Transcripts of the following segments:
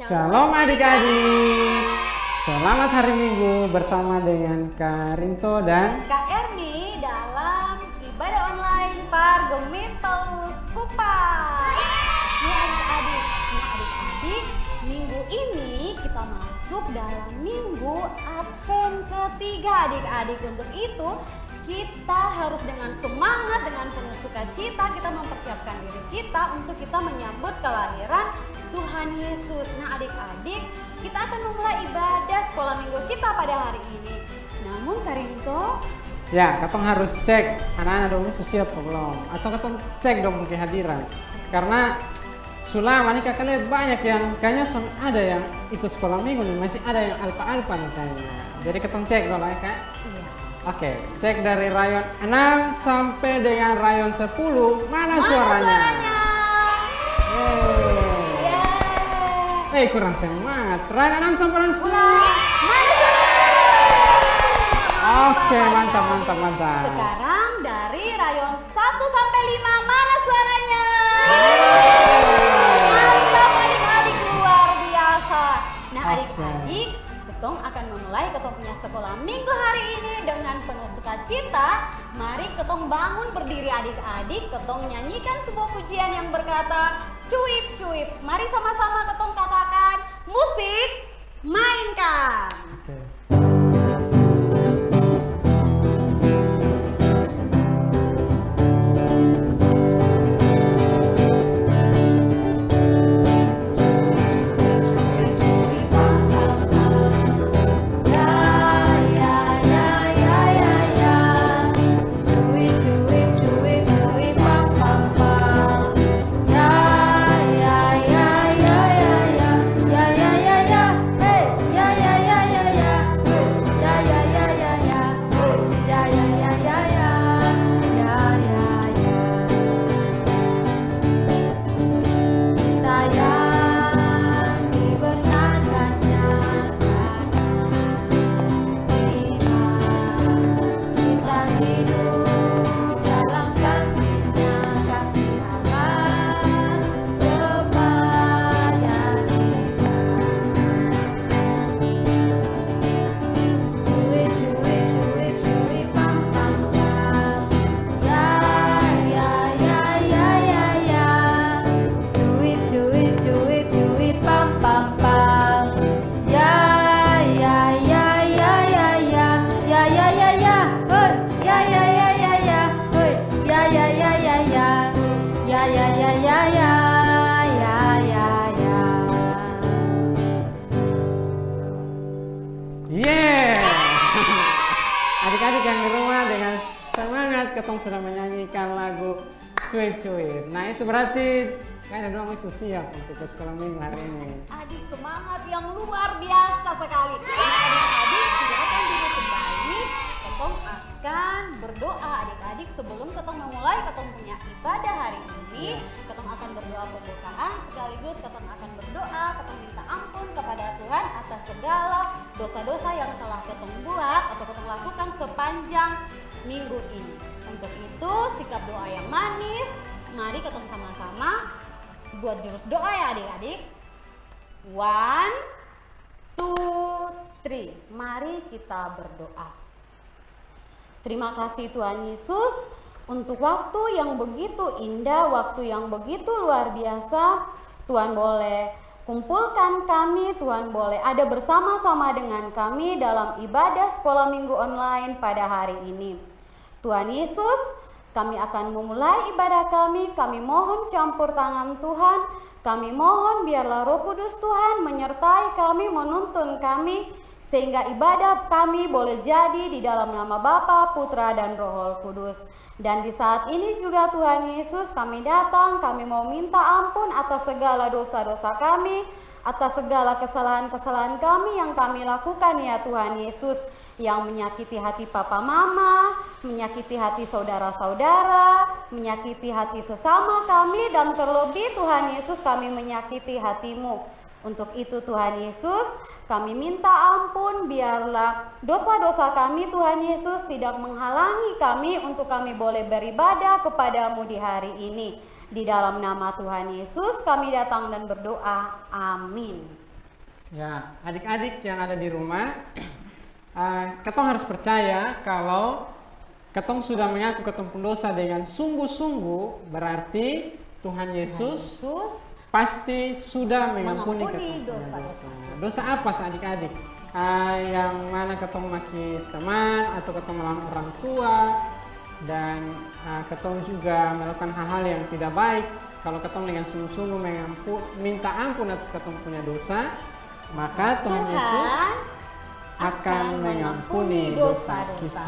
Shalom adik-adik, selamat hari Minggu bersama dengan Kak Rinto dan Kak Erni dalam ibadah online Pargemintus Kupas. Adik-adik, minggu ini kita masuk dalam minggu Advent ketiga adik-adik. Untuk itu kita harus dengan semangat, dengan penuh sukacita kita mempersiapkan diri kita untuk kita menyambut kelahiran Tuhan Yesus. Nah adik-adik, kita akan memulai ibadah sekolah minggu kita pada hari ini. Namun Karinto, ya, katong harus cek anak-anak dong ini siap atau belum, atau katong cek dong kehadiran. Karena selama ini kakak lihat banyak yang kayaknya ada yang ikut sekolah minggu nih, masih ada yang alpa-alpa nih kayaknya. Jadi katong cek dong ya kak. iya. Oke, cek dari rayon 6 sampai dengan rayon 10, mana suaranya? Kurang semangat. Rayon 6 sampai rayon 10. Oke, mantap. Sekarang dari rayon 1 sampai 5, mana suaranya? Mantap adik-adik, luar biasa. Nah adik-adik, ketong akan memulai ketong punya sekolah minggu hari ini dengan penuh sukacita. Mari ketong bangun berdiri adik-adik, ketong nyanyikan sebuah pujian yang berkata cuip cuip. Mari sama-sama ketong katakan, musik mainkan. Oke. Adik-adik yang di rumah dengan semangat ketong sudah menyanyikan lagu cuit-cuit. Nah itu berarti kayaknya dong itu siap untuk ke sekolah minggu hari ini. Adik semangat yang luar biasa sekali. Adik-adik silakan duduk kembali. Ketong akan berdoa adik-adik sebelum ketong memulai ketong punya ibadah hari ini. Ketong akan berdoa pembukaan sekaligus ketong akan berdoa, ketong minta ampun kepada Tuhan atas segala dosa-dosa yang telah ketong buat atau ketong lakukan sepanjang minggu ini. Untuk itu sikap doa yang manis. Mari ketong sama-sama buat jurus doa ya adik-adik. 1, 2, 3. Mari kita berdoa. Terima kasih Tuhan Yesus untuk waktu yang begitu indah, waktu yang begitu luar biasa. Tuhan boleh kumpulkan kami, Tuhan boleh ada bersama-sama dengan kami dalam ibadah sekolah minggu online pada hari ini. Tuhan Yesus, kami akan memulai ibadah kami mohon campur tangan Tuhan, kami mohon biarlah Roh Kudus Tuhan menyertai kami, menuntun kami, sehingga ibadah kami boleh jadi di dalam nama Bapa, Putra, dan Roh Kudus. Dan di saat ini juga Tuhan Yesus kami datang, kami mau minta ampun atas segala dosa-dosa kami, atas segala kesalahan-kesalahan kami yang kami lakukan ya Tuhan Yesus, yang menyakiti hati papa mama, menyakiti hati saudara-saudara, menyakiti hati sesama kami, dan terlebih Tuhan Yesus kami menyakiti hatimu. Untuk itu Tuhan Yesus, kami minta ampun, biarlah dosa-dosa kami Tuhan Yesus tidak menghalangi kami untuk kami boleh beribadah kepadamu di hari ini. Di dalam nama Tuhan Yesus kami datang dan berdoa, amin. Ya, adik-adik yang ada di rumah, ketong harus percaya kalau ketong sudah mengaku ketong dosa dengan sungguh-sungguh, berarti Tuhan Yesus pasti sudah mengampuni dosa. Dosa apa adik-adik? Yang mana ketong maki teman atau ketong melawan orang tua, dan ketong juga melakukan hal-hal yang tidak baik. Kalau ketong dengan sungguh-sungguh minta ampun atas ketong punya dosa, maka Tuhan Yesus akan mengampuni dosa kita.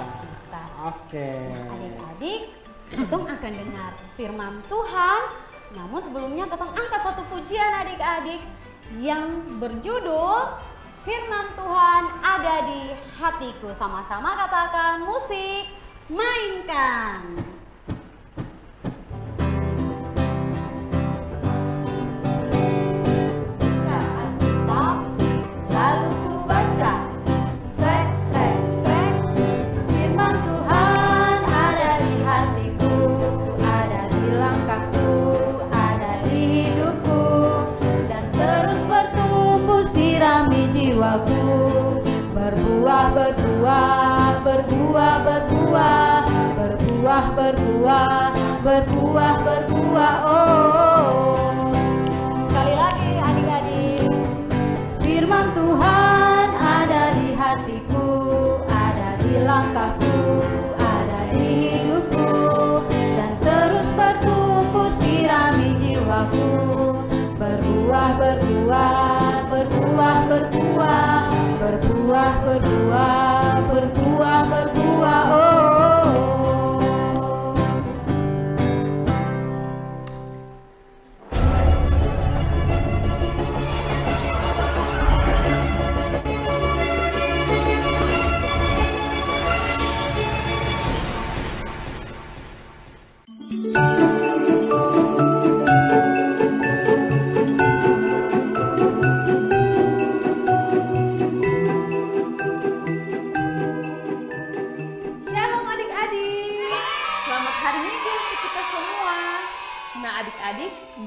Oke. Nah, adik-adik, ketong akan dengar firman Tuhan. Namun sebelumnya ketong angkat satu pujian adik-adik yang berjudul Firman Tuhan Ada di Hatiku. Sama-sama katakan, musik, mainkan. Alkitab, lalu ku baca, srek, srek, srek. Firman Tuhan ada di hatiku, ada di langkahku, sirami jiwaku, berbuah, berbuah, berbuah, berbuah, berbuah, berbuah, berbuah, berbuah, oh. Sekali lagi adik-adik, firman Tuhan ada di hatiku, ada di langkahku, ada di hidupku, dan terus bertumbuh sirami jiwaku, berbuah, berbuah, berbuah, berbuah, berbuah, berbuah, berbuah, berbuah, oh.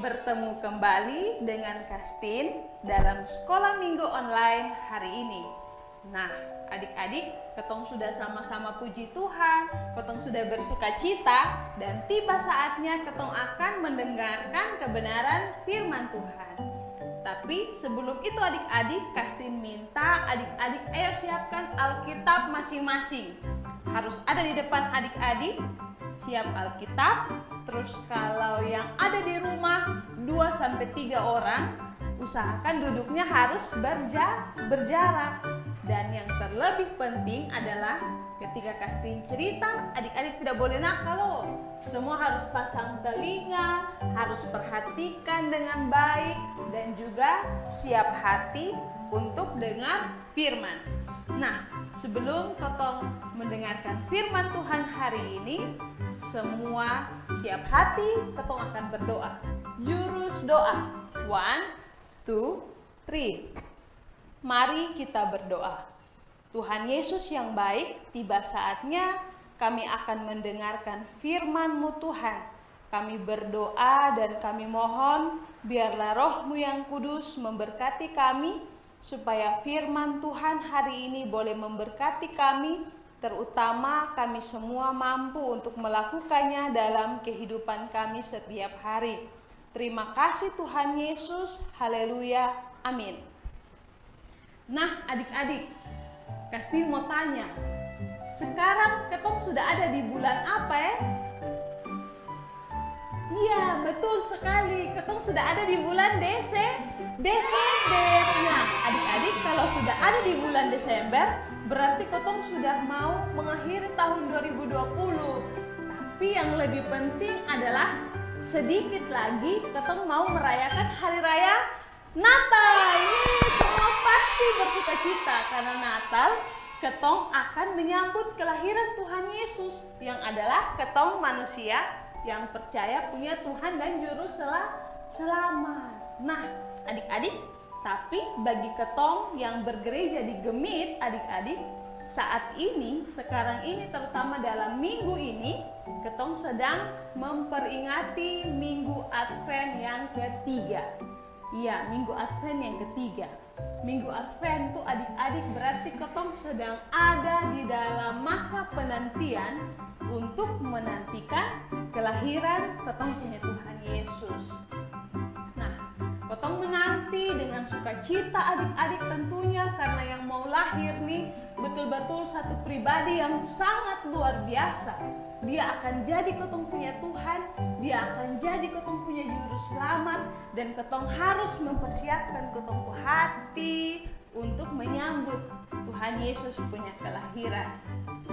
Bertemu kembali dengan Kastin dalam sekolah minggu online hari ini. Nah, adik-adik, ketong sudah sama-sama puji Tuhan, ketong sudah bersuka cita, dan tiba saatnya ketong akan mendengarkan kebenaran firman Tuhan. Tapi sebelum itu adik-adik, Kastin minta adik-adik ayo siapkan Alkitab masing-masing. Harus ada di depan adik-adik, siap Alkitab. Terus kalau yang ada di rumah 2-3 orang, usahakan duduknya harus berjarak. Dan yang terlebih penting adalah ketika Kastin cerita, adik-adik tidak boleh nakal loh. Semua harus pasang telinga, harus perhatikan dengan baik, dan juga siap hati untuk dengar firman. Nah, sebelum ketong mendengarkan firman Tuhan hari ini, semua siap hati, ketong akan berdoa. Jurus doa. 1, 2, 3. Mari kita berdoa. Tuhan Yesus yang baik, tiba saatnya kami akan mendengarkan firman-Mu Tuhan. Kami berdoa dan kami mohon biarlah Roh-Mu yang kudus memberkati kami, supaya firman Tuhan hari ini boleh memberkati kami, terutama kami semua mampu untuk melakukannya dalam kehidupan kami setiap hari. Terima kasih Tuhan Yesus, haleluya, amin. Nah adik-adik, Kasti mau tanya, sekarang ketong sudah ada di bulan apa ya? Iya, betul sekali, ketong sudah ada di bulan Desember. Nah adik-adik, kalau sudah ada di bulan Desember, berarti ketong sudah mau mengakhiri tahun 2020. Tapi yang lebih penting adalah sedikit lagi ketong mau merayakan hari raya Natal. Semua pasti bersuka cita karena Natal ketong akan menyambut kelahiran Tuhan Yesus yang adalah ketong manusia yang percaya punya Tuhan dan juru selamat. Nah adik-adik, tapi bagi ketong yang bergereja di Gemit, adik-adik, saat ini, sekarang ini, terutama dalam minggu ini, ketong sedang memperingati Minggu Advent yang ketiga. Iya, Minggu Advent yang ketiga. Minggu Advent itu adik-adik berarti ketong sedang ada di dalam masa penantian untuk menantikan kelahiran ketong punya Tuhan Yesus. Ketong menanti dengan sukacita adik-adik tentunya karena yang mau lahir nih betul-betul satu pribadi yang sangat luar biasa. Dia akan jadi ketong punya Tuhan, dia akan jadi ketong punya juru selamat, dan ketong harus mempersiapkan ketong hati untuk menyambut Tuhan Yesus punya kelahiran.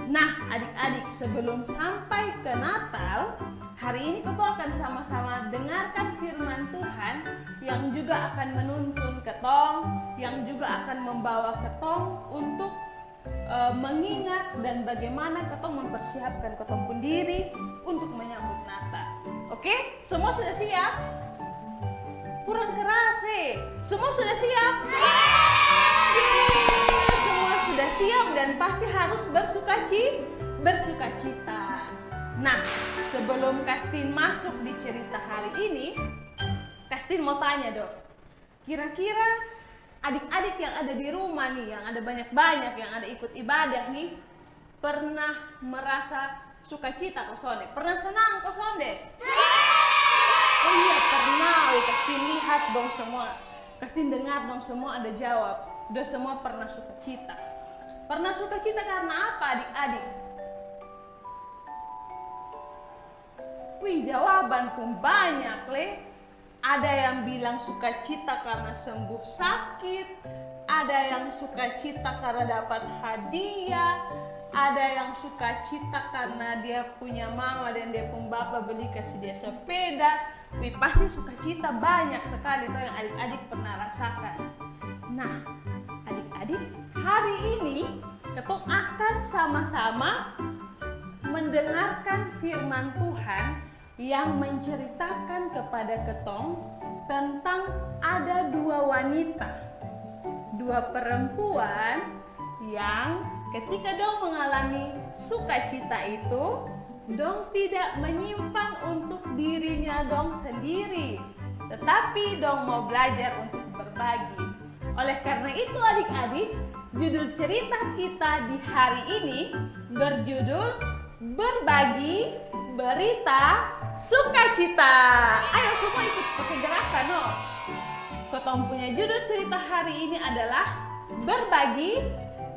Nah adik-adik, sebelum sampai ke Natal, hari ini ketong akan sama-sama dengarkan firman Tuhan yang juga akan menuntun ketong, yang juga akan membawa ketong untuk mengingat dan bagaimana ketong mempersiapkan ketong pun diri untuk menyambut Natal. Oke, semua sudah siap? Kurang keras semua sudah siap? Semua sudah siap dan pasti harus bersukacita. Nah, sebelum Kastin masuk di cerita hari ini, Kastin mau tanya dong, kira-kira adik-adik yang ada di rumah nih, yang ada banyak-banyak, yang ada ikut ibadah nih, pernah merasa sukacita kosonde? Pernah senang kosonde? Oh iya pernah, Kastin lihat dong semua, Kastin dengar dong semua ada jawab, udah semua pernah sukacita. Pernah sukacita karena apa adik-adik? Wih, jawaban pun banyak Ada yang bilang sukacita karena sembuh sakit, ada yang sukacita karena dapat hadiah, ada yang sukacita karena dia punya mama dan dia pun bapak beli kasih dia sepeda. Wih, pasti sukacita banyak sekali tuh yang adik-adik pernah rasakan. Nah, adik-adik, hari ini ketong akan sama-sama mendengarkan firman Tuhan yang menceritakan kepada ketong tentang ada dua wanita, dua perempuan yang ketika dong mengalami sukacita itu, dong tidak menyimpan untuk dirinya dong sendiri, tetapi dong mau belajar untuk berbagi. Oleh karena itu adik-adik, judul cerita kita di hari ini berjudul Berbagi Berita Sukacita. Ayo semua ikut pakai gerakan loh. Ketong punya judul cerita hari ini adalah Berbagi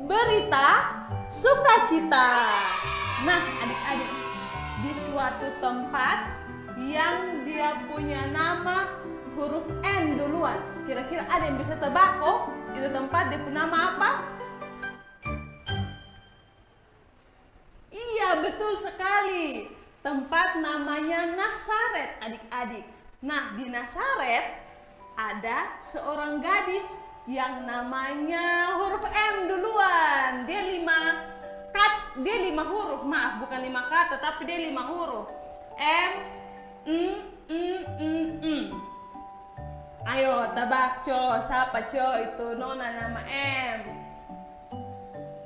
Berita Sukacita. Nah adik-adik, di suatu tempat yang dia punya nama huruf N duluan, kira-kira ada yang bisa tebak itu tempat dia punya nama apa? Iya betul sekali, tempat namanya Nazaret adik-adik. Nah di Nazaret ada seorang gadis yang namanya huruf M duluan. Dia 5 huruf, maaf bukan 5 kata tapi dia 5 huruf. M, Ayo tebak siapa itu nona nama M?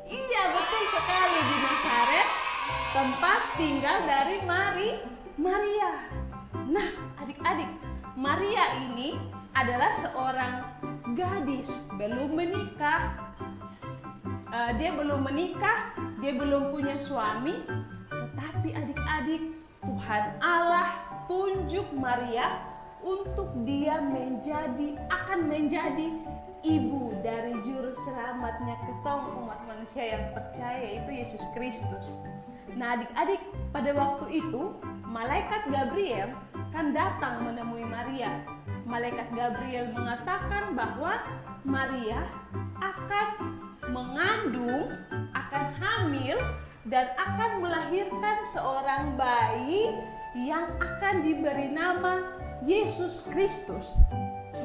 Iya betul sekali, di Nazaret tempat tinggal dari Maria. Nah adik-adik, Maria ini adalah seorang gadis belum menikah. Dia belum menikah, dia belum punya suami, tetapi adik-adik, Tuhan Allah tunjuk Maria untuk dia akan menjadi ibu dari juru selamatnya ketong umat manusia yang percaya, yaitu Yesus Kristus. Nah adik-adik, pada waktu itu malaikat Gabriel kan datang menemui Maria. Malaikat Gabriel mengatakan bahwa Maria akan mengandung, akan hamil, dan akan melahirkan seorang bayi yang akan diberi nama Yesus Kristus.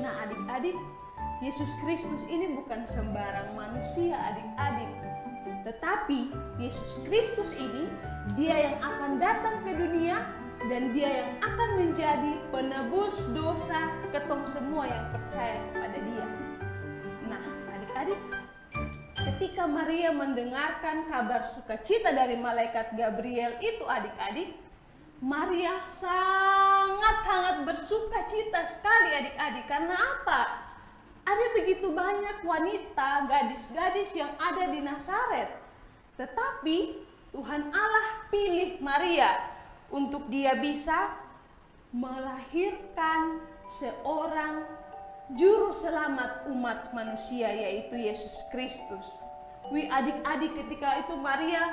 Nah adik-adik, Yesus Kristus ini bukan sembarang manusia adik-adik, tetapi Yesus Kristus ini dia yang akan datang ke dunia dan dia yang akan menjadi penebus dosa ketong semua yang percaya kepada dia. Nah adik-adik, ketika Maria mendengarkan kabar sukacita dari malaikat Gabriel itu adik-adik, Maria sangat-sangat bersukacita sekali adik-adik. Karena apa? Ada begitu banyak wanita, gadis-gadis yang ada di Nazaret. Tetapi Tuhan Allah pilih Maria untuk dia bisa melahirkan seorang juru selamat umat manusia, yaitu Yesus Kristus. Adik-adik, ketika itu Maria,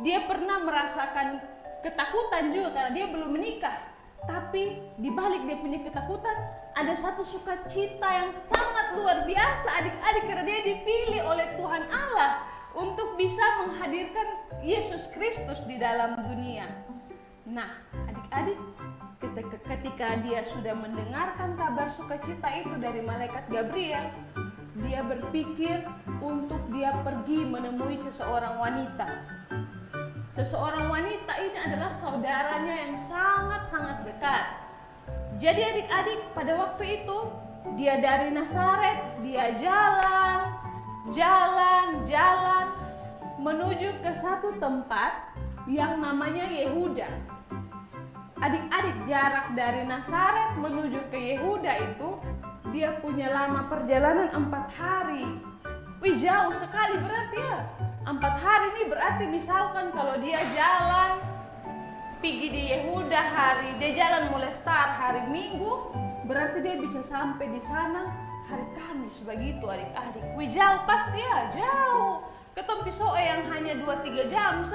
dia pernah merasakan ketakutan juga karena dia belum menikah. Tapi di balik dia punya ketakutan, ada satu sukacita yang sangat luar biasa adik-adik, karena dia dipilih oleh Tuhan Allah untuk bisa menghadirkan Yesus Kristus di dalam dunia. Nah adik-adik, ketika dia sudah mendengarkan kabar sukacita itu dari malaikat Gabriel, dia berpikir untuk dia pergi menemui seseorang wanita. Seseorang wanita ini adalah saudaranya yang sangat-sangat dekat. Jadi adik-adik, pada waktu itu dia dari Nazaret, dia jalan menuju ke satu tempat yang namanya Yehuda. Adik-adik, jarak dari Nazaret menuju ke Yehuda itu dia punya lama perjalanan 4 hari. Wih, jauh sekali berarti ya. 4 hari ini berarti misalkan kalau dia jalan pergi di Yehuda dia jalan mulai start hari Minggu, berarti dia bisa sampai di sana hari Kamis begitu adik-adik. Wih, jauh pasti ya, jauh. Ketemu pisau yang hanya 2-3 jam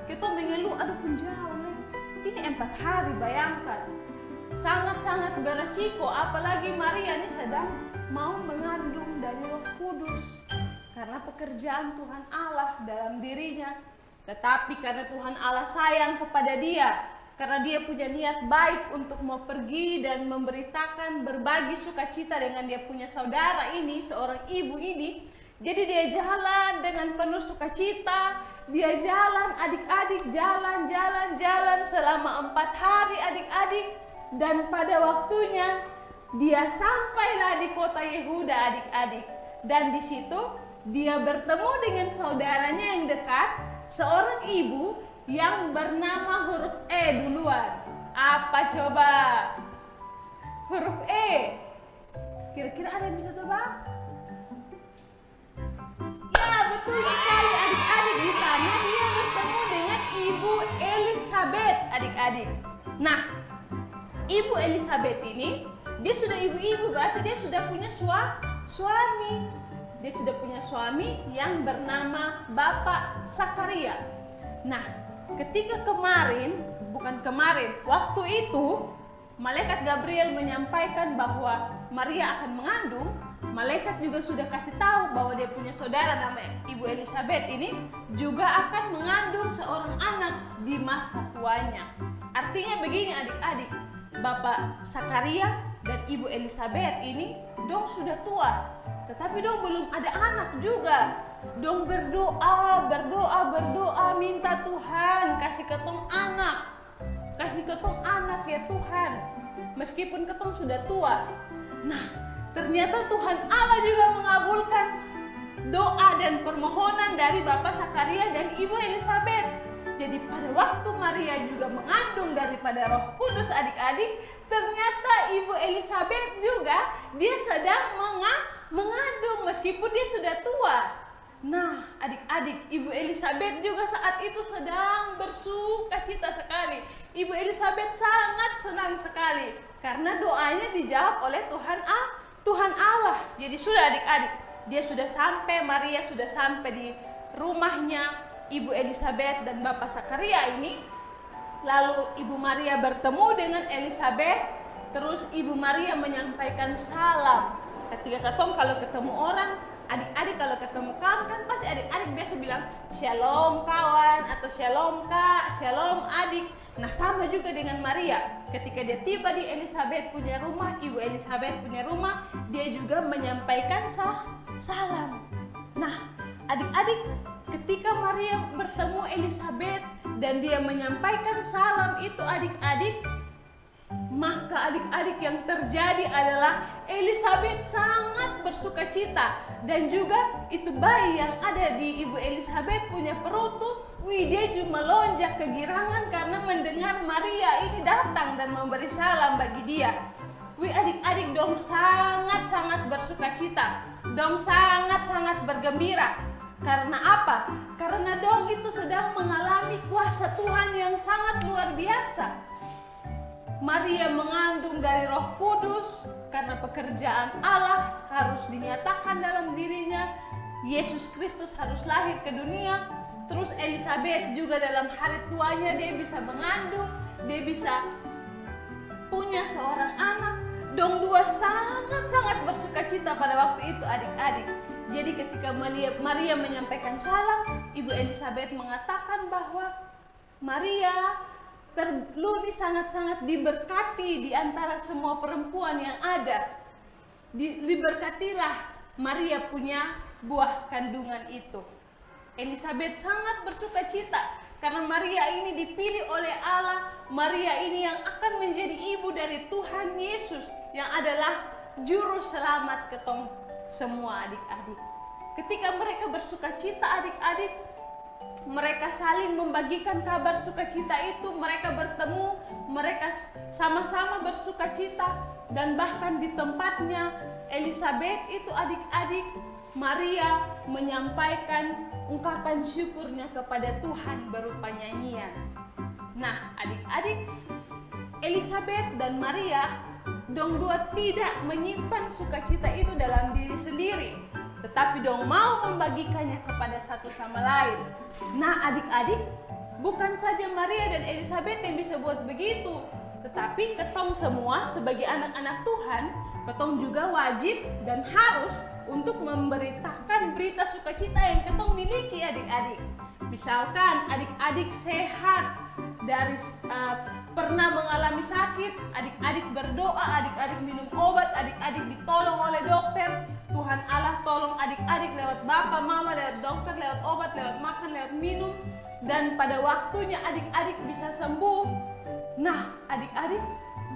kita mengeluh, aduh penjauh nih. Ini 4 hari, bayangkan. Sangat-sangat beresiko, apalagi Maria ini sedang mau mengandung dari Roh Kudus. Karena pekerjaan Tuhan Allah dalam dirinya. Tetapi karena Tuhan Allah sayang kepada dia, karena dia punya niat baik untuk mau pergi dan memberitakan, berbagi sukacita dengan dia punya saudara ini, seorang ibu ini. Jadi dia jalan dengan penuh sukacita. Dia jalan adik-adik, jalan selama 4 hari adik-adik. Dan pada waktunya dia sampailah di kota Yehuda adik-adik. Dan di situ dia bertemu dengan saudaranya yang dekat, seorang ibu yang bernama huruf E duluan. Apa coba? Huruf E. Kira-kira ada yang bisa tebak? Ya, betul sekali adik-adik. Di sana dia bertemu dengan Ibu Elisabeth adik-adik. Nah, Ibu Elisabeth ini, dia sudah ibu-ibu, berarti dia sudah punya suami. Dia sudah punya suami yang bernama Bapak Sakaria. Nah, ketika waktu itu malaikat Gabriel menyampaikan bahwa Maria akan mengandung. Malaikat juga sudah kasih tahu bahwa dia punya saudara namanya Ibu Elisabeth ini juga akan mengandung seorang anak di masa tuanya. Artinya begini adik-adik, Bapak Sakaria dan Ibu Elisabeth ini dong sudah tua, tetapi dong belum ada anak juga. Dong berdoa, minta Tuhan kasih ketong anak. Kasih ketong anak ya Tuhan, meskipun ketong sudah tua. Nah, ternyata Tuhan Allah juga mengabulkan doa dan permohonan dari Bapak Sakaria dan Ibu Elisabeth. Jadi pada waktu Maria juga mengandung daripada Roh Kudus adik-adik, ternyata Ibu Elisabeth juga dia sedang mengandung meskipun dia sudah tua. Nah, adik-adik, Ibu Elizabeth juga saat itu sedang bersuka cita sekali. Ibu Elizabeth sangat senang sekali karena doanya dijawab oleh Tuhan Allah. Jadi sudah adik-adik, Maria sudah sampai di rumahnya Ibu Elizabeth dan Bapak Zakaria ini. Lalu Ibu Maria bertemu dengan Elizabeth, terus Ibu Maria menyampaikan salam. Ketika kalau ketemu orang, adik-adik kalau ketemu kawan kan pasti adik-adik biasa bilang shalom kawan atau shalom kak, shalom adik. Nah sama juga dengan Maria, ketika dia tiba di Elizabeth punya rumah, Ibu Elizabeth punya rumah, dia juga menyampaikan salam. Nah adik-adik, ketika Maria bertemu Elizabeth dan dia menyampaikan salam itu adik-adik, maka adik-adik yang terjadi adalah Elizabeth sangat bersuka cita. Dan juga itu bayi yang ada di Ibu Elizabeth punya perut tuh, dia cuma melonjak kegirangan karena mendengar Maria ini datang dan memberi salam bagi dia. Adik-adik dong sangat-sangat bersuka cita, dong sangat-sangat bergembira. Karena apa? Karena dong itu sedang mengalami kuasa Tuhan yang sangat luar biasa. Maria mengandung dari Roh Kudus karena pekerjaan Allah harus dinyatakan dalam dirinya. Yesus Kristus harus lahir ke dunia. Terus Elizabeth juga dalam hari tuanya dia bisa mengandung, dia bisa punya seorang anak. Dong dua sangat-sangat bersuka cita pada waktu itu adik-adik. Jadi ketika Maria menyampaikan salam, Ibu Elizabeth mengatakan bahwa Maria terlebih sangat-sangat diberkati di antara semua perempuan yang ada. Diberkatilah Maria punya buah kandungan itu. Elizabeth sangat bersuka cita karena Maria ini dipilih oleh Allah. Maria ini yang akan menjadi ibu dari Tuhan Yesus yang adalah juru selamat ketong semua adik-adik. Ketika mereka bersuka cita adik-adik, mereka saling membagikan kabar sukacita itu, mereka bertemu, mereka sama-sama bersuka cita. Dan bahkan di tempatnya Elizabeth itu adik-adik, Maria menyampaikan ungkapan syukurnya kepada Tuhan berupa nyanyian. Nah adik-adik, Elizabeth dan Maria dong dua tidak menyimpan sukacita itu dalam diri sendiri, tetapi dong mau membagikannya kepada satu sama lain. Nah adik-adik, bukan saja Maria dan Elizabeth yang bisa buat begitu, tetapi ketong semua sebagai anak-anak Tuhan, ketong juga wajib dan harus untuk memberitakan berita sukacita yang ketong miliki adik-adik. Misalkan adik-adik sehat dari pernah mengalami sakit, adik-adik berdoa, adik-adik minum obat, adik-adik ditolong oleh dokter. Tuhan Allah tolong adik-adik lewat bapak, mama, lewat dokter, lewat obat, lewat makan, lewat minum. Dan pada waktunya adik-adik bisa sembuh. Nah, adik-adik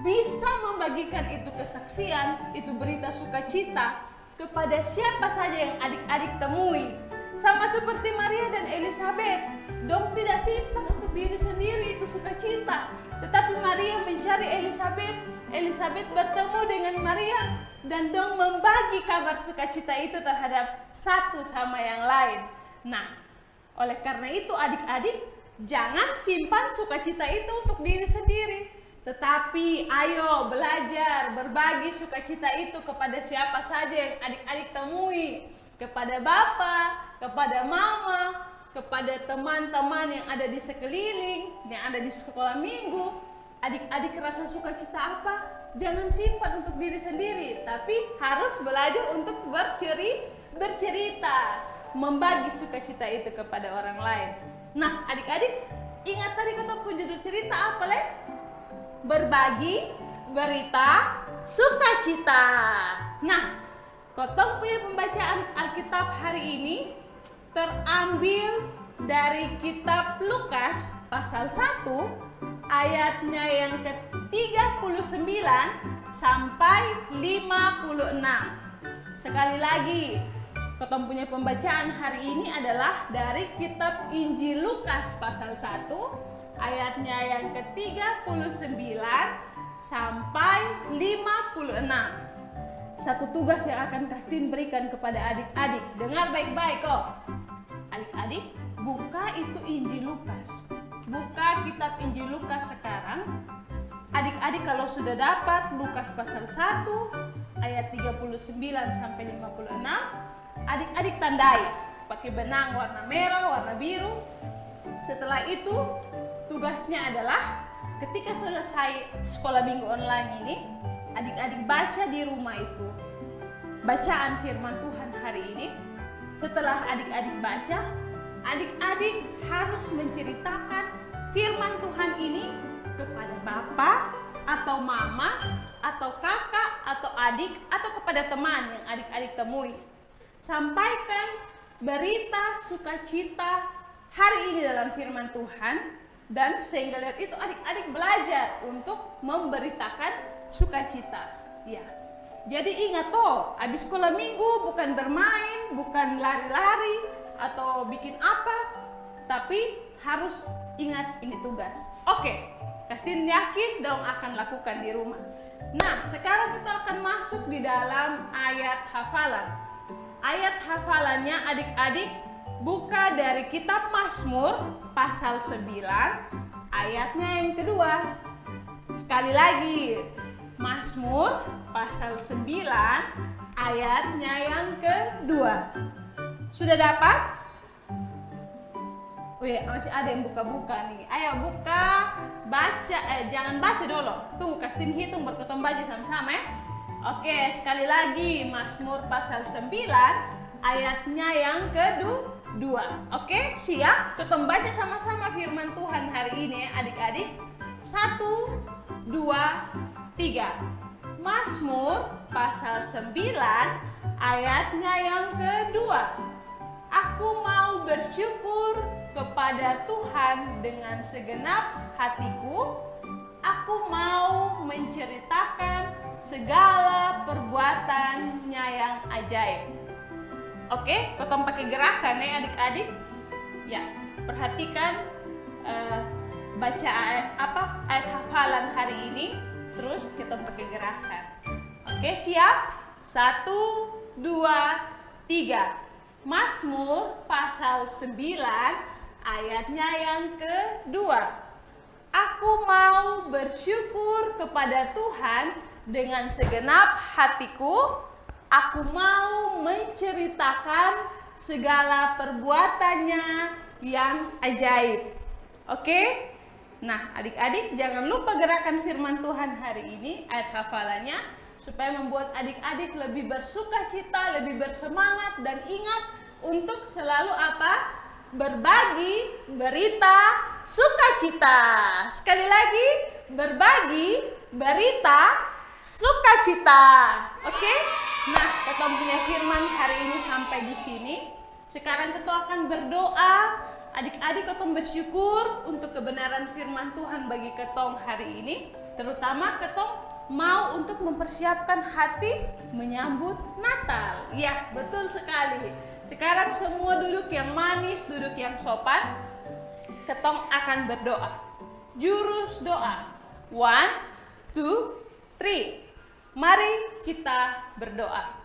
bisa membagikan itu kesaksian, itu berita sukacita kepada siapa saja yang adik-adik temui. Sama seperti Maria dan Elizabeth, dong tidak simpan untuk diri sendiri itu sukacita, tetapi Maria mencari Elizabeth, Elizabeth bertemu dengan Maria, dan dong membagi kabar sukacita itu terhadap satu sama yang lain. Nah, oleh karena itu adik-adik, jangan simpan sukacita itu untuk diri sendiri, tetapi ayo belajar berbagi sukacita itu kepada siapa saja yang adik-adik temui, kepada bapak, kepada mama, kepada teman-teman yang ada di sekeliling, yang ada di sekolah minggu. Adik-adik rasa sukacita apa? Jangan simpan untuk diri sendiri, tapi harus belajar untuk bercerita, membagi sukacita itu kepada orang lain. Nah, adik-adik, ingat tadi kata judul cerita apa, Le? Berbagi berita sukacita. Nah, Kotong punya pembacaan Alkitab hari ini terambil dari kitab Lukas pasal 1 ayatnya yang ke-39 sampai 56. Sekali lagi, Kotong punya pembacaan hari ini adalah dari kitab Injil Lukas pasal 1 ayatnya yang ke-39 sampai 56. Satu tugas yang akan Kastin berikan kepada adik-adik. Dengar baik-baik kok. adik-adik buka itu Injil Lukas. Buka kitab Injil Lukas sekarang. Adik-adik kalau sudah dapat Lukas pasal 1 ayat 39 sampai 56, adik-adik tandai pakai benang warna merah, warna biru. Setelah itu tugasnya adalah ketika selesai sekolah minggu online ini, adik-adik baca di rumah itu bacaan firman Tuhan hari ini. Setelah adik-adik baca, adik-adik harus menceritakan firman Tuhan ini kepada bapak atau mama atau kakak atau adik atau kepada teman yang adik-adik temui. Sampaikan berita sukacita hari ini dalam firman Tuhan, dan sehingga lihat itu adik-adik belajar untuk memberitakan sukacita. Ya. Jadi ingat toh, habis sekolah minggu bukan bermain, bukan lari-lari atau bikin apa, tapi harus ingat ini tugas. Oke, Kastin yakin dong akan lakukan di rumah. Nah, sekarang kita akan masuk di dalam ayat hafalan. Ayat hafalannya adik-adik buka dari kitab Mazmur pasal 9 ayatnya yang kedua. Sekali lagi, Mazmur pasal 9 ayatnya yang kedua. Sudah dapat? Wih, masih ada yang buka-buka nih. Ayo buka, baca, jangan baca dulu. Tunggu, Kastin hitung berketemu baca sama-sama ya. Oke, sekali lagi Mazmur pasal 9 ayatnya yang kedua. Oke, siap? Kita baca sama-sama firman Tuhan hari ini ya adik-adik. 1, 2, 3. Mazmur pasal 9 ayatnya yang kedua. Aku mau bersyukur kepada Tuhan dengan segenap hatiku. Aku mau menceritakan segala perbuatannya yang ajaib. Oke, kita pakai gerakan ya adik-adik. Ya, perhatikan baca ayat hafalan hari ini. Terus kita pakai gerakan. Oke, siap? 1, 2, 3. Mazmur pasal 9 ayatnya yang kedua. Aku mau bersyukur kepada Tuhan dengan segenap hatiku. Aku mau menceritakan segala perbuatannya yang ajaib. Oke? Nah, adik-adik jangan lupa gerakan firman Tuhan hari ini, ayat hafalannya, supaya membuat adik-adik lebih bersukacita, lebih bersemangat, dan ingat untuk selalu apa? Berbagi berita sukacita. Sekali lagi, berbagi berita sukacita. Oke? Nah, kita punya firman hari ini sampai di sini. Sekarang kita akan berdoa. Adik-adik ketong bersyukur untuk kebenaran firman Tuhan bagi ketong hari ini. Terutama ketong mau untuk mempersiapkan hati menyambut Natal. Ya, betul sekali. Sekarang semua duduk yang manis, duduk yang sopan. Ketong akan berdoa. Jurus doa. 1, 2, 3. Mari kita berdoa.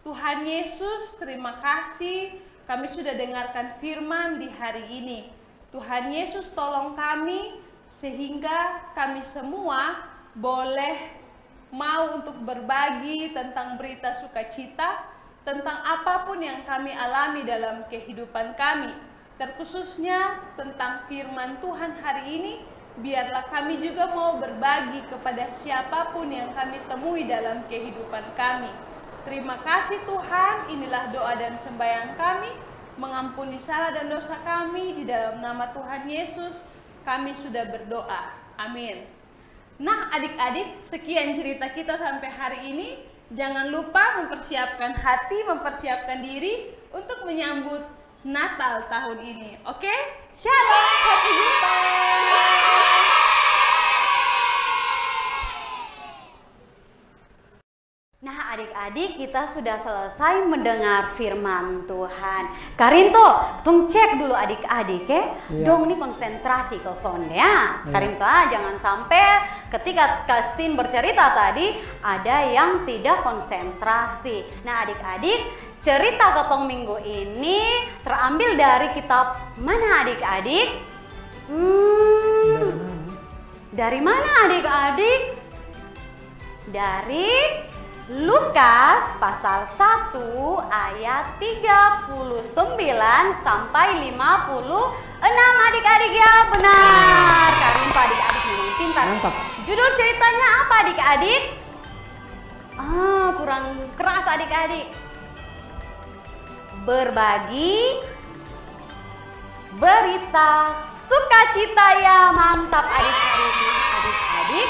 Tuhan Yesus, terima kasih kami sudah dengarkan firman di hari ini. Tuhan Yesus, tolong kami sehingga kami semua boleh mau untuk berbagi tentang berita sukacita, tentang apapun yang kami alami dalam kehidupan kami, terkhususnya tentang firman Tuhan hari ini. Biarlah kami juga mau berbagi kepada siapapun yang kami temui dalam kehidupan kami. Terima kasih Tuhan, inilah doa dan sembahyang kami. Mengampuni salah dan dosa kami, di dalam nama Tuhan Yesus kami sudah berdoa. Amin. Nah adik-adik, sekian cerita kita sampai hari ini. Jangan lupa mempersiapkan hati, mempersiapkan diri untuk menyambut Natal tahun ini. Oke? Shalom, sampai jumpa. Nah adik-adik, kita sudah selesai mendengar firman Tuhan. Karinto, tung cek dulu adik-adik ya. Dong ini konsentrasi ke sonde ya. Karinto jangan sampai ketika Kastin bercerita tadi ada yang tidak konsentrasi. Nah adik-adik, cerita ketong minggu ini terambil dari kitab mana adik-adik? Dari mana adik-adik? Dari Lukas pasal 1 ayat 39 sampai 56 adik-adik ya, benar. Karin Pak adik-adik memang pintar. Mantap. Judul ceritanya apa adik-adik? Kurang keras adik-adik. Berbagi berita sukacita ya, mantap adik-adik. Adik-adik,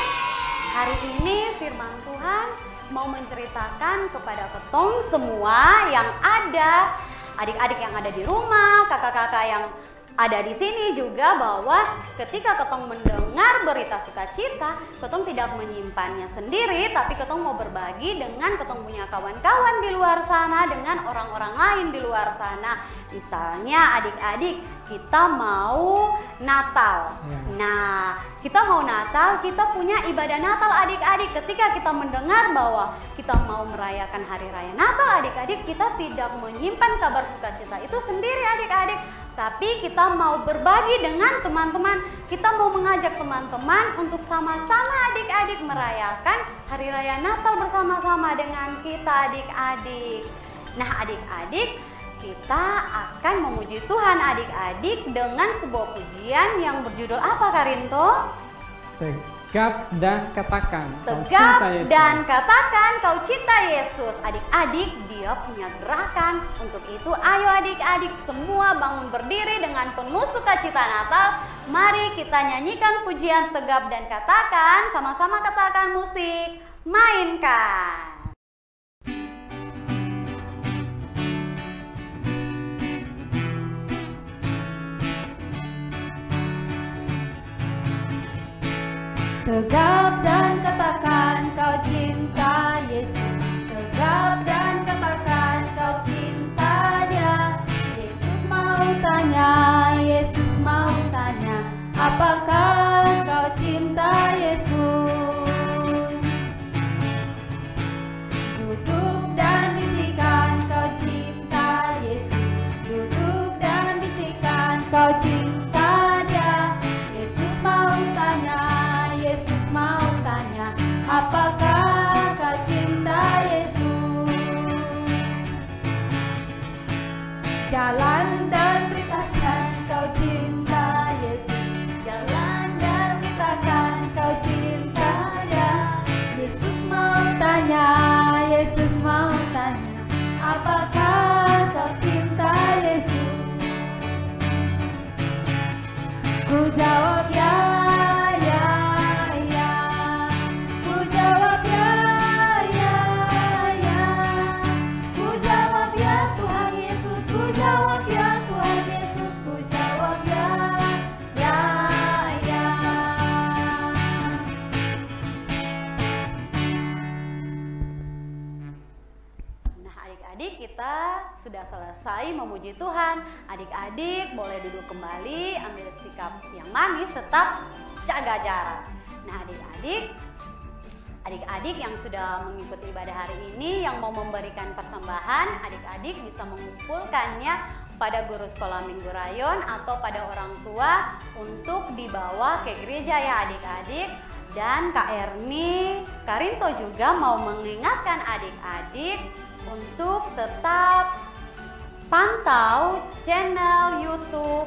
hari ini firman Tuhan mau menceritakan kepada ketong semua yang ada, adik-adik yang ada di rumah, kakak-kakak yang ada di sini juga, bahwa ketika ketong mendengar berita sukacita, ketong tidak menyimpannya sendiri, tapi ketong mau berbagi dengan ketong punya kawan-kawan di luar sana, dengan orang-orang lain di luar sana. Misalnya adik-adik, kita mau Natal. Nah, kita mau Natal, kita punya ibadah Natal adik-adik. Ketika kita mendengar bahwa kita mau merayakan hari raya Natal adik-adik, kita tidak menyimpan kabar sukacita itu sendiri adik-adik, tapi kita mau berbagi dengan teman-teman. Kita mau mengajak teman-teman untuk sama-sama adik-adik merayakan hari raya Natal bersama-sama dengan kita adik-adik. Nah adik-adik, kita akan memuji Tuhan adik-adik dengan sebuah pujian yang berjudul apa Karinto? Tegap dan katakan kau Tegap cinta Yesus. dan katakan kau cinta Yesus. Adik-adik, dia punya gerakan. Untuk itu ayo adik-adik semua bangun berdiri dengan penuh sukacita Natal. Mari kita nyanyikan pujian tegap dan katakan. Sama-sama katakan musik, mainkan. Tegap dan katakan kau cinta Yesus. Tegap dan katakan kau cinta Dia. Yesus mau tanya, Yesus mau tanya, apakah kau cinta Yesus? Duduk dan bisikan kau cinta Yesus. Duduk dan bisikan kau cinta Dia. Yesus mau tanya, Yesus mau tanya, apakah kau cinta Yesus? Jalan dan beritakan kau cinta Yesus. Jalan dan beritakan kau cinta Dia. Yesus mau tanya, Yesus mau tanya, apakah kau cinta Yesus? Ku jawab ya. Kita sudah selesai memuji Tuhan. Adik-adik boleh duduk kembali, ambil sikap yang manis, tetap jaga jarak. Nah adik-adik yang sudah mengikuti ibadah hari ini, yang mau memberikan persembahan, adik-adik bisa mengumpulkannya pada guru sekolah minggu rayon atau pada orang tua untuk dibawa ke gereja ya adik-adik. Dan Kak Erni, Karinto juga mau mengingatkan adik-adik untuk tetap pantau channel YouTube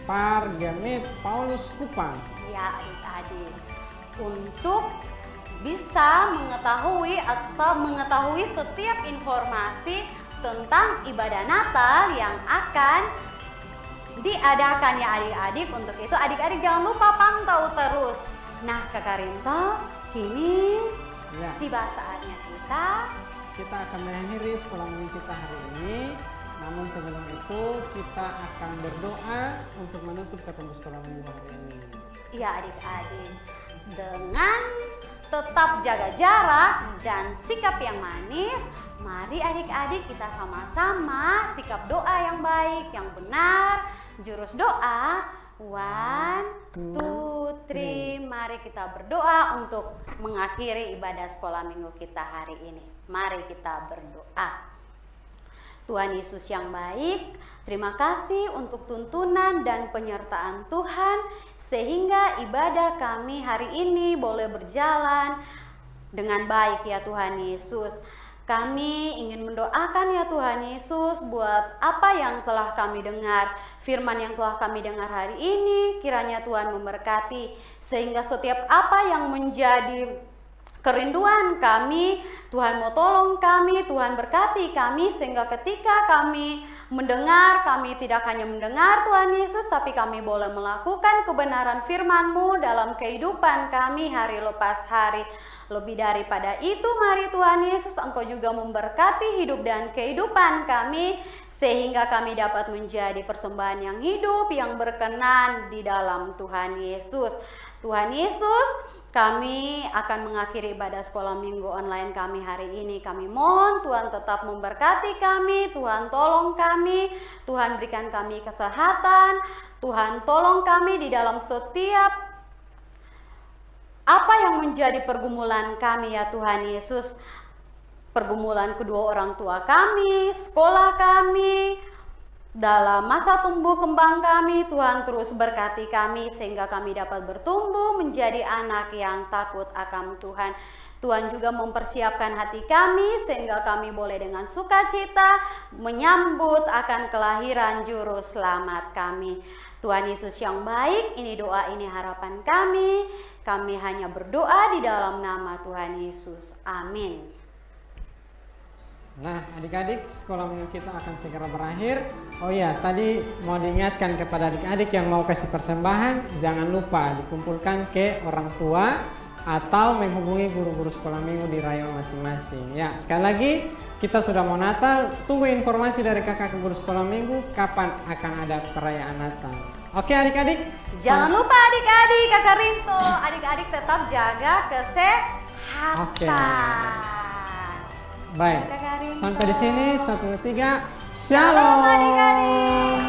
Pargamit Paulus Kupang ya adik-adik, untuk bisa mengetahui setiap informasi tentang ibadah Natal yang akan diadakan ya adik-adik. Untuk itu adik-adik jangan lupa pantau terus. Nah Kak Karinto, kini ya, tiba saatnya kita akan mengakhiri sekolah minggu kita hari ini. Namun sebelum itu kita akan berdoa untuk menutup ketemu sekolah minggu hari ini. Iya adik-adik, dengan tetap jaga jarak dan sikap yang manis, mari adik-adik kita sama-sama sikap doa yang baik, yang benar. Jurus doa 1, 2, 3. Mari kita berdoa untuk mengakhiri ibadah sekolah minggu kita hari ini. Mari kita berdoa. Tuhan Yesus yang baik, terima kasih untuk tuntunan dan penyertaan Tuhan sehingga ibadah kami hari ini boleh berjalan dengan baik ya Tuhan Yesus. Kami ingin mendoakan ya Tuhan Yesus buat apa yang telah kami dengar, firman yang telah kami dengar hari ini, kiranya Tuhan memberkati sehingga setiap apa yang menjadi kerinduan kami, Tuhan mau tolong kami, Tuhan berkati kami sehingga ketika kami mendengar, kami tidak hanya mendengar Tuhan Yesus, tapi kami boleh melakukan kebenaran firman-Mu dalam kehidupan kami hari lepas hari. Lebih daripada itu, mari Tuhan Yesus, Engkau juga memberkati hidup dan kehidupan kami sehingga kami dapat menjadi persembahan yang hidup, yang berkenan di dalam Tuhan Yesus. Tuhan Yesus, kami akan mengakhiri ibadah sekolah minggu online kami hari ini. Kami mohon Tuhan tetap memberkati kami, Tuhan tolong kami, Tuhan berikan kami kesehatan, Tuhan tolong kami di dalam setiap apa yang menjadi pergumulan kami ya Tuhan Yesus. Pergumulan kedua orang tua kami, sekolah kami, dalam masa tumbuh kembang kami, Tuhan terus berkati kami sehingga kami dapat bertumbuh menjadi anak yang takut akan Tuhan. Tuhan juga mempersiapkan hati kami sehingga kami boleh dengan sukacita menyambut akan kelahiran juru selamat kami. Tuhan Yesus yang baik, ini doa, ini harapan kami. Kami hanya berdoa di dalam nama Tuhan Yesus. Amin. Nah, adik-adik, sekolah minggu kita akan segera berakhir. Oh ya, tadi mau diingatkan kepada adik-adik yang mau kasih persembahan, jangan lupa dikumpulkan ke orang tua atau menghubungi guru-guru sekolah minggu di rayon masing-masing. Ya, sekali lagi kita sudah mau Natal, tunggu informasi dari kakak guru sekolah minggu kapan akan ada perayaan Natal. Oke adik-adik. Jangan lupa adik-adik, Kakak Rinto, adik-adik tetap jaga kesehatan. Oke. Baik. Sampai di sini 1, 2, 3. Shalom adik-adik.